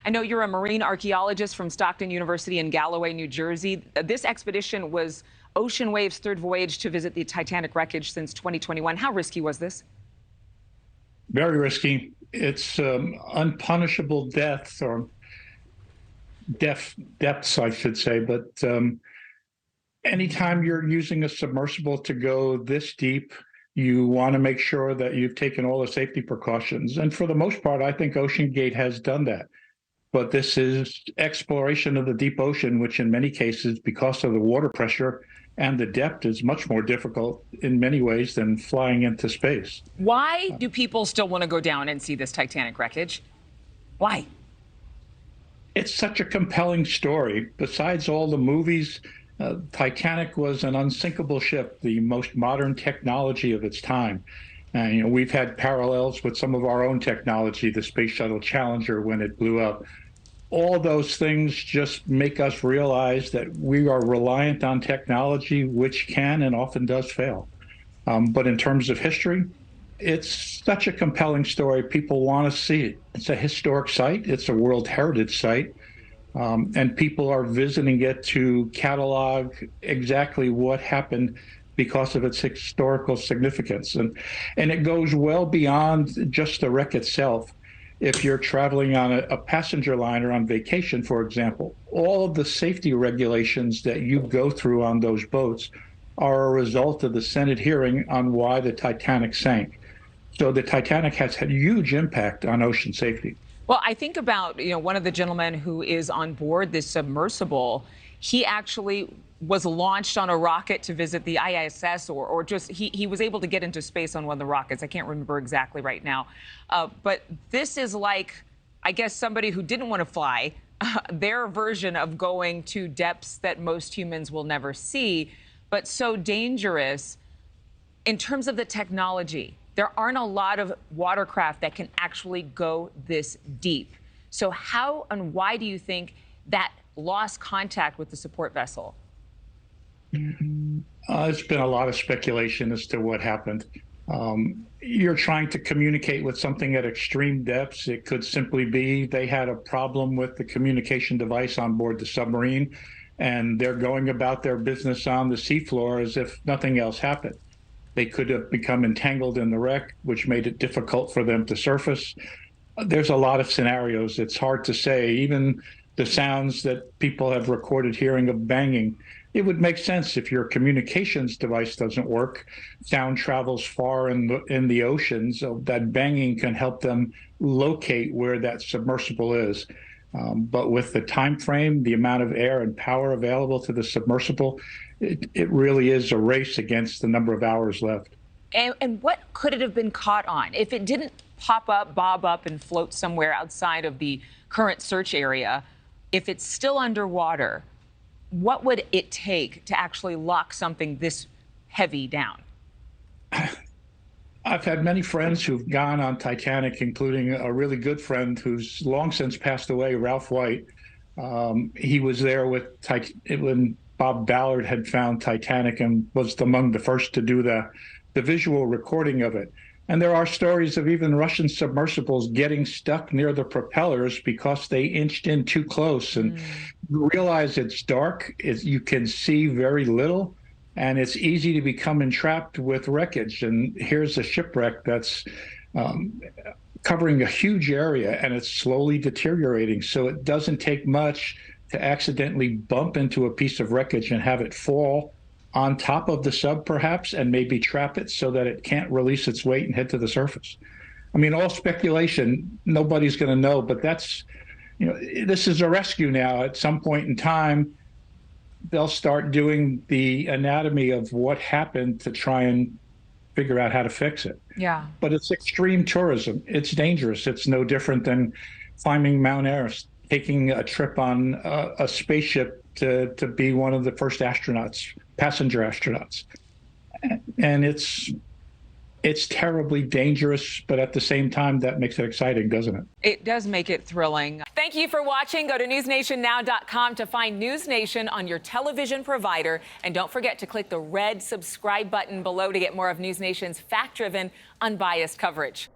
I know you're a marine archaeologist from Stockton University in Galloway, New Jersey. This expedition was Ocean Wave's third voyage to visit the Titanic wreckage since 2021. How risky was this? Very risky. It's unpunishable deaths or depths, I should say. But anytime you're using a submersible to go this deep, you want to make sure that you've taken all the safety precautions. And for the most part, I think OceanGate has done that. But this is exploration of the deep ocean, which in many cases, because of the water pressure and the depth, is much more difficult in many ways than flying into space. Why do people still want to go down and see this Titanic wreckage? Why? It's such a compelling story. Besides all the movies, Titanic was an unsinkable ship, the most modern technology of its time. And we've had parallels with some of our own technology, the Space Shuttle Challenger when it blew up. All those things just make us realize that we are reliant on technology, which can and often does fail. But in terms of history, it's such a compelling story. People want to see it. It's a historic site. It's a World Heritage Site. And people are visiting it to catalog exactly what happened because of its historical significance. And it goes well beyond just the wreck itself. If you're traveling on a passenger liner on vacation, for example, all of the safety regulations that you go through on those boats are a result of the Senate hearing on why the Titanic sank. So the Titanic has had a huge impact on ocean safety. Well, I think about, one of the gentlemen who is on board this submersible. He actually was launched on a rocket to visit the ISS, or just he was able to get into space on one of the rockets. I can't remember exactly right now. But this is like, I guess, somebody who didn't want to fly, their version of going to depths that most humans will never see, but so dangerous in terms of the technology. There aren't a lot of watercraft that can actually go this deep. So how and why do you think that lost contact with the support vessel? There's been a lot of speculation as to what happened. You're trying to communicate with something at extreme depths. It could simply be they had a problem with the communication device on board the submarine, and they're going about their business on the seafloor as if nothing else happened. They could have become entangled in the wreck, which made it difficult for them to surface. There's a lot of scenarios. It's hard to say. Even the sounds that people have recorded hearing of banging, it would make sense if your communications device doesn't work. Sound travels far in the ocean, so that banging can help them locate where that submersible is. But with the time frame, the amount of air and power available to the submersible, it really is a race against the number of hours left. And what could it have been caught on? If it didn't pop up, bob up, and float somewhere outside of the current search area, if it's still underwater, what would it take to actually lock something this heavy down? I've had many friends who've gone on Titanic, including a really good friend who's long since passed away, Ralph White. He was there when Bob Ballard had found Titanic and was among the first to do the visual recording of it. And there are stories of even Russian submersibles getting stuck near the propellers because they inched in too close. And you realize it's dark, you can see very little, and it's easy to become entrapped with wreckage. And here's a shipwreck that's covering a huge area, and it's slowly deteriorating. So it doesn't take much to accidentally bump into a piece of wreckage and have it fall on top of the sub, perhaps, and maybe trap it so that it can't release its weight and head to the surface. I mean, all speculation, nobody's going to know, but that's, this is a rescue now. At some point in time, they'll start doing the anatomy of what happened to try and figure out how to fix it. Yeah. But it's extreme tourism. It's dangerous. It's no different than climbing Mount Everest, taking a trip on a spaceship to be one of the first astronauts, passenger astronauts. And it's terribly dangerous, but at the same time, that makes it exciting, doesn't it? It does make it thrilling. Thank you for watching. Go to newsnationnow.com to find NewsNation on your television provider. And don't forget to click the red subscribe button below to get more of NewsNation's fact-driven, unbiased coverage.